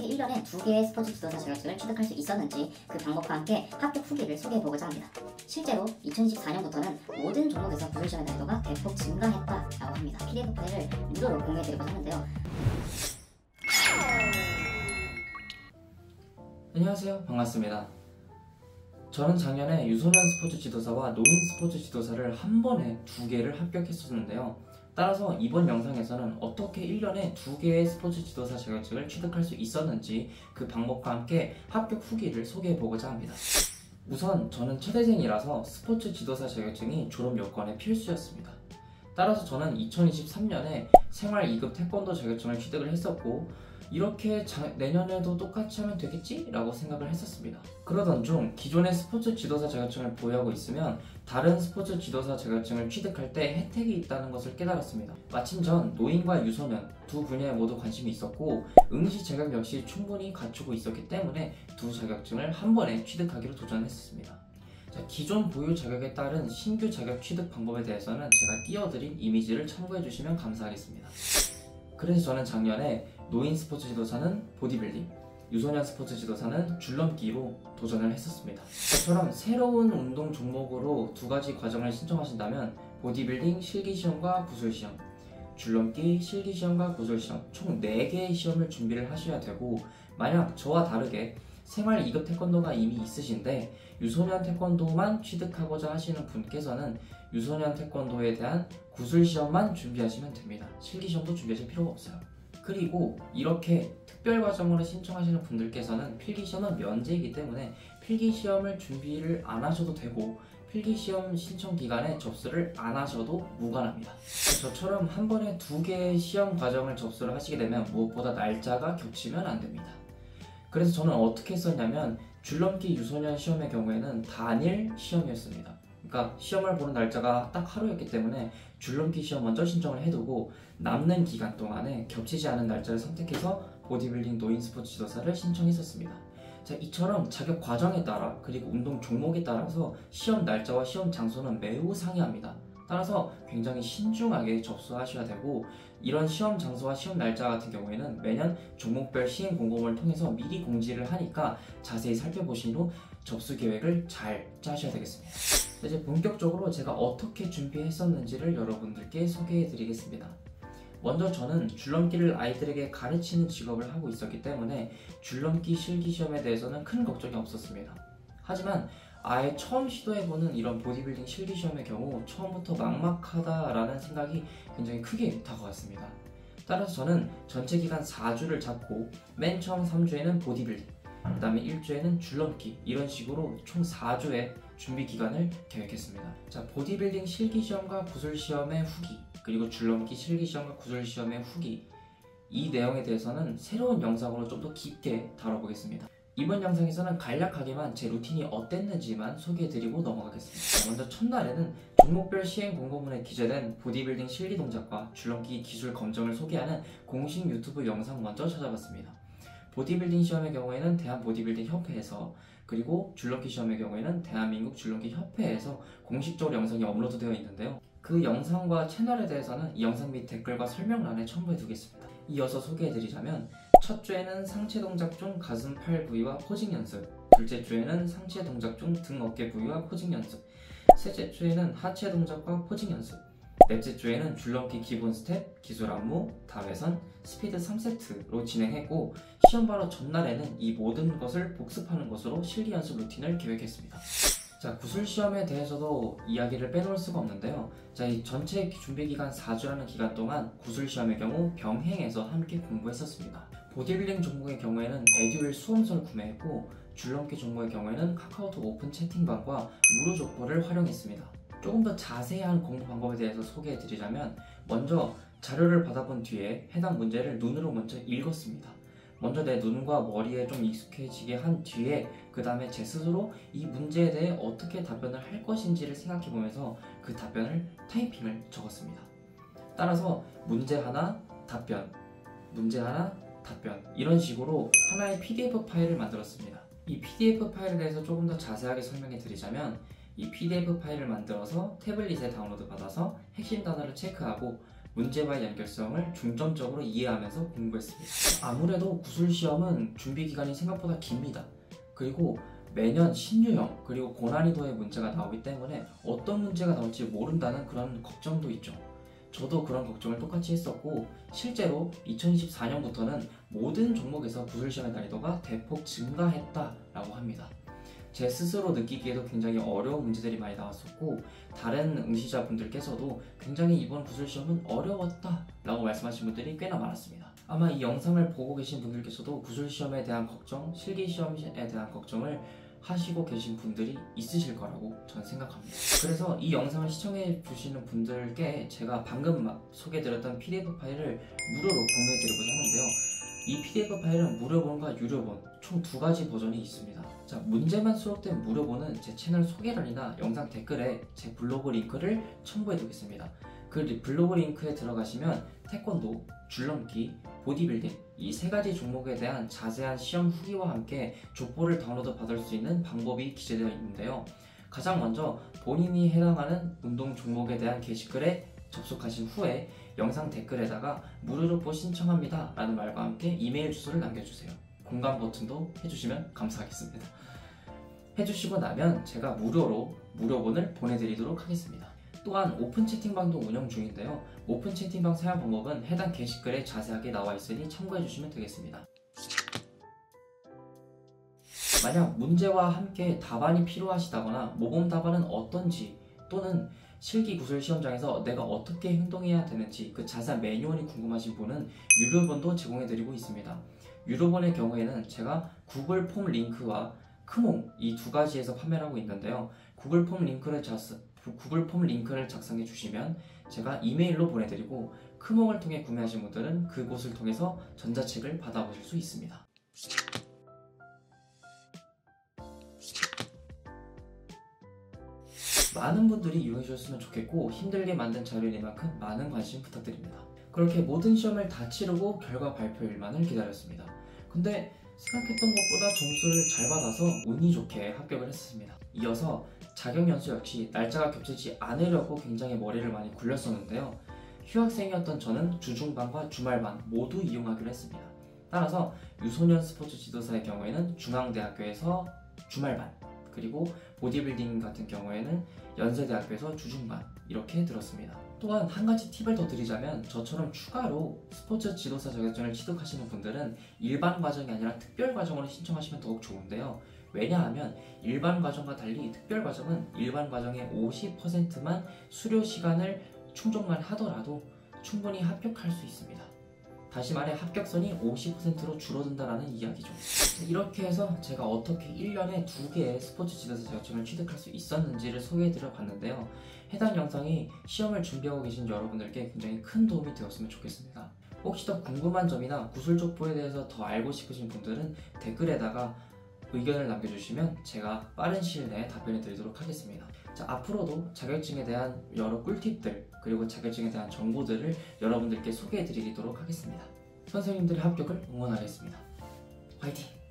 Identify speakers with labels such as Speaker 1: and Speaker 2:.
Speaker 1: 어떻게 1년에 2개의 스포츠 지도사 자격증을 취득할 수 있었는지 그 방법과 함께 합격 후기를 소개해보고자 합니다. 실제로 2024년부터는 모든 종목에서 구술시험의 난이도가 대폭 증가했다라고 합니다. PDF 파일을 무료로 공유해드리고자 하는데요.
Speaker 2: 안녕하세요, 반갑습니다. 저는 작년에 유소년 스포츠 지도사와 노인 스포츠 지도사를 한 번에 2개를 합격했었는데요. 따라서 이번 영상에서는 어떻게 1년에 2개의 스포츠 지도사 자격증을 취득할 수 있었는지 그 방법과 함께 합격 후기를 소개해보고자 합니다. 우선 저는 첫대생이라서 스포츠 지도사 자격증이 졸업 요건의 필수였습니다. 따라서 저는 2023년에 생활 2급 태권도 자격증을 취득을 했었고, 이렇게 내년에도 똑같이 하면 되겠지? 라고 생각을 했었습니다. 그러던 중 기존의 스포츠 지도사 자격증을 보유하고 있으면 다른 스포츠 지도사 자격증을 취득할 때 혜택이 있다는 것을 깨달았습니다. 마침 전 노인과 유소년 두 분야에 모두 관심이 있었고 응시 자격 역시 충분히 갖추고 있었기 때문에 두 자격증을 한 번에 취득하기로 도전했습니다. 기존 보유 자격에 따른 신규 자격 취득 방법에 대해서는 제가 띄워드린 이미지를 참고해주시면 감사하겠습니다. 그래서 저는 작년에 노인 스포츠 지도사는 보디빌딩, 유소년 스포츠 지도사는 줄넘기로 도전을 했었습니다. 저처럼 새로운 운동 종목으로 2가지 과정을 신청하신다면 보디빌딩 실기시험과 구술시험, 줄넘기 실기시험과 구술시험 총 4개의 시험을 준비를 하셔야 되고, 만약 저와 다르게 생활 2급 태권도가 이미 있으신데 유소년 태권도만 취득하고자 하시는 분께서는 유소년 태권도에 대한 구술시험만 준비하시면 됩니다. 실기시험도 준비하실 필요가 없어요. 그리고 이렇게 특별과정으로 신청하시는 분들께서는 필기시험은 면제이기 때문에 필기시험을 준비를 안 하셔도 되고 필기시험 신청 기간에 접수를 안 하셔도 무관합니다. 저처럼 한 번에 2개의 시험 과정을 접수를 하시게 되면 무엇보다 날짜가 겹치면 안 됩니다. 그래서 저는 어떻게 했었냐면 줄넘기 유소년 시험의 경우에는 단일 시험이었습니다. 그러니까 시험을 보는 날짜가 딱 하루였기 때문에 줄넘기 시험 먼저 신청을 해두고 남는 기간 동안에 겹치지 않은 날짜를 선택해서 보디빌딩 노인 스포츠 지도사를 신청했었습니다. 이처럼 자격 과정에 따라 그리고 운동 종목에 따라서 시험 날짜와 시험 장소는 매우 상이합니다. 따라서 굉장히 신중하게 접수하셔야 되고, 이런 시험 장소와 시험 날짜 같은 경우에는 매년 종목별 시행 공고문을 통해서 미리 공지를 하니까 자세히 살펴보신 후 접수 계획을 잘 짜셔야 되겠습니다. 이제 본격적으로 제가 어떻게 준비했었는지를 여러분들께 소개해 드리겠습니다. 먼저 저는 줄넘기를 아이들에게 가르치는 직업을 하고 있었기 때문에 줄넘기 실기시험에 대해서는 큰 걱정이 없었습니다. 하지만 아예 처음 시도해보는 이런 보디빌딩 실기시험의 경우 처음부터 막막하다라는 생각이 굉장히 크게 다가왔습니다. 따라서 저는 전체 기간 4주를 잡고 맨 처음 3주에는 보디빌딩, 그 다음에 1주에는 줄넘기, 이런 식으로 총 4주의 준비 기간을 계획했습니다. 보디빌딩 실기시험과 구술시험의 후기, 그리고 줄넘기 실기시험과 구술시험의 후기, 이 내용에 대해서는 새로운 영상으로 좀 더 깊게 다뤄보겠습니다. 이번 영상에서는 간략하게만 제 루틴이 어땠는지만 소개해드리고 넘어가겠습니다. 먼저 첫날에는 종목별 시행 공고문에 기재된 보디빌딩 실기 동작과 줄넘기 기술 검정을 소개하는 공식 유튜브 영상 먼저 찾아봤습니다. 보디빌딩 시험의 경우에는 대한보디빌딩 협회에서, 그리고 줄넘기 시험의 경우에는 대한민국 줄넘기 협회에서 공식적으로 영상이 업로드되어 있는데요. 그 영상과 채널에 대해서는 이 영상 밑 댓글과 설명란에 첨부해 두겠습니다. 이어서 소개해드리자면, 첫 주에는 상체 동작 중 가슴, 팔 부위와 포징 연습, 둘째 주에는 상체 동작 중 등, 어깨 부위와 포징 연습, 셋째 주에는 하체 동작과 포징 연습, 넷째 주에는 줄넘기 기본 스텝, 기술 안무, 다회선, 스피드 3세트로 진행했고, 시험 바로 전날에는 이 모든 것을 복습하는 것으로 실기 연습 루틴을 계획했습니다. 구술시험에 대해서도 이야기를 빼놓을 수가 없는데요. 이 전체 준비기간 4주라는 기간 동안 구술시험의 경우 병행해서 함께 공부했었습니다. 보디빌딩 종목의 경우에는 에듀윌 수험서를 구매했고, 줄넘기 종목의 경우에는 카카오톡 오픈 채팅방과 무료 족보를 활용했습니다. 조금 더 자세한 공부 방법에 대해서 소개해드리자면, 먼저 자료를 받아본 뒤에 해당 문제를 눈으로 먼저 읽었습니다. 먼저 내 눈과 머리에 좀 익숙해지게 한 뒤에 그 다음에 제 스스로 이 문제에 대해 어떻게 답변을 할 것인지를 생각해 보면서 그 답변을 타이핑을 적었습니다. 따라서 문제 하나, 답변, 문제 하나, 답변, 이런 식으로 하나의 PDF 파일을 만들었습니다. 이 PDF 파일에 대해서 조금 더 자세하게 설명해 드리자면, 이 PDF 파일을 만들어서 태블릿에 다운로드 받아서 핵심 단어를 체크하고 문제와의 연결성을 중점적으로 이해하면서 공부했습니다. 아무래도 구술시험은 준비기간이 생각보다 깁니다. 그리고 매년 신유형 그리고 고난이도의 문제가 나오기 때문에 어떤 문제가 나올지 모른다는 그런 걱정도 있죠. 저도 그런 걱정을 똑같이 했었고 실제로 2024년부터는 모든 종목에서 구술시험의 난이도가 대폭 증가했다라고 합니다. 제 스스로 느끼기에도 굉장히 어려운 문제들이 많이 나왔었고 다른 응시자분들께서도 굉장히 이번 구술시험은 어려웠다 라고 말씀하신 분들이 꽤나 많았습니다. 아마 이 영상을 보고 계신 분들께서도 구술시험에 대한 걱정, 실기시험에 대한 걱정을 하시고 계신 분들이 있으실 거라고 저는 생각합니다. 그래서 이 영상을 시청해 주시는 분들께 제가 방금 소개해드렸던 PDF 파일을 무료로 공유해드리고자 하는데요. 이 PDF 파일은 무료본과 유료본 총 두 가지 버전이 있습니다. 자, 문제만 수록된 무료본은 제 채널 소개란이나 영상 댓글에 제 블로그 링크를 첨부해 두겠습니다. 그 블로그 링크에 들어가시면 태권도, 줄넘기, 보디빌딩 이 세 가지 종목에 대한 자세한 시험 후기와 함께 족보를 다운로드 받을 수 있는 방법이 기재되어 있는데요. 가장 먼저 본인이 해당하는 운동 종목에 대한 게시글에 접속하신 후에 영상 댓글에다가 무료 족보 신청합니다 라는 말과 함께 이메일 주소를 남겨주세요. 공감 버튼도 해주시면 감사하겠습니다. 해주시고 나면 제가 무료로 무료본을 보내드리도록 하겠습니다. 또한 오픈 채팅방도 운영 중인데요. 오픈 채팅방 사용 방법은 해당 게시글에 자세하게 나와 있으니 참고해주시면 되겠습니다. 만약 문제와 함께 답안이 필요하시다거나 모범 답안은 어떤지 또는 실기 구술 시험장에서 내가 어떻게 행동해야 되는지 그 자세한 매뉴얼이 궁금하신 분은 유료본도 제공해드리고 있습니다. 유료본의 경우에는 제가 구글 폼 링크와 크몽 이 두 가지에서 판매를 하고 있는데요. 구글 폼 링크를 작성해 주시면 제가 이메일로 보내드리고 크몽을 통해 구매하신 분들은 그곳을 통해서 전자책을 받아보실 수 있습니다. 많은 분들이 이용해 주셨으면 좋겠고 힘들게 만든 자료이니만큼 많은 관심 부탁드립니다. 그렇게 모든 시험을 다 치르고 결과 발표일만을 기다렸습니다. 근데 생각했던 것보다 점수를 잘 받아서 운이 좋게 합격을 했습니다. 이어서 자격연수 역시 날짜가 겹치지 않으려고 굉장히 머리를 많이 굴렸었는데요. 휴학생이었던 저는 주중반과 주말반 모두 이용하기로 했습니다. 따라서 유소년 스포츠 지도사의 경우에는 중앙대학교에서 주말반, 그리고 보디빌딩 같은 경우에는 연세대학교에서 주중반 이렇게 들었습니다. 또한 한 가지 팁을 더 드리자면 저처럼 추가로 스포츠 지도사 자격증을 취득하시는 분들은 일반 과정이 아니라 특별 과정으로 신청하시면 더욱 좋은데요. 왜냐하면 일반 과정과 달리 특별 과정은 일반 과정의 50%만 수료 시간을 충족만 하더라도 충분히 합격할 수 있습니다. 다시 말해 합격선이 50%로 줄어든다는 이야기죠. 이렇게 해서 제가 어떻게 1년에 2개의 스포츠 지도사 자격증을 취득할 수 있었는지를 소개해드려 봤는데요. 해당 영상이 시험을 준비하고 계신 여러분들께 굉장히 큰 도움이 되었으면 좋겠습니다. 혹시 더 궁금한 점이나 구술 족보에 대해서 더 알고 싶으신 분들은 댓글에다가 의견을 남겨주시면 제가 빠른 시일 내에 답변해 드리도록 하겠습니다. 자, 앞으로도 자격증에 대한 여러 꿀팁들 그리고 자격증에 대한 정보들을 여러분들께 소개해 드리도록 하겠습니다. 선생님들의 합격을 응원하겠습니다. 화이팅!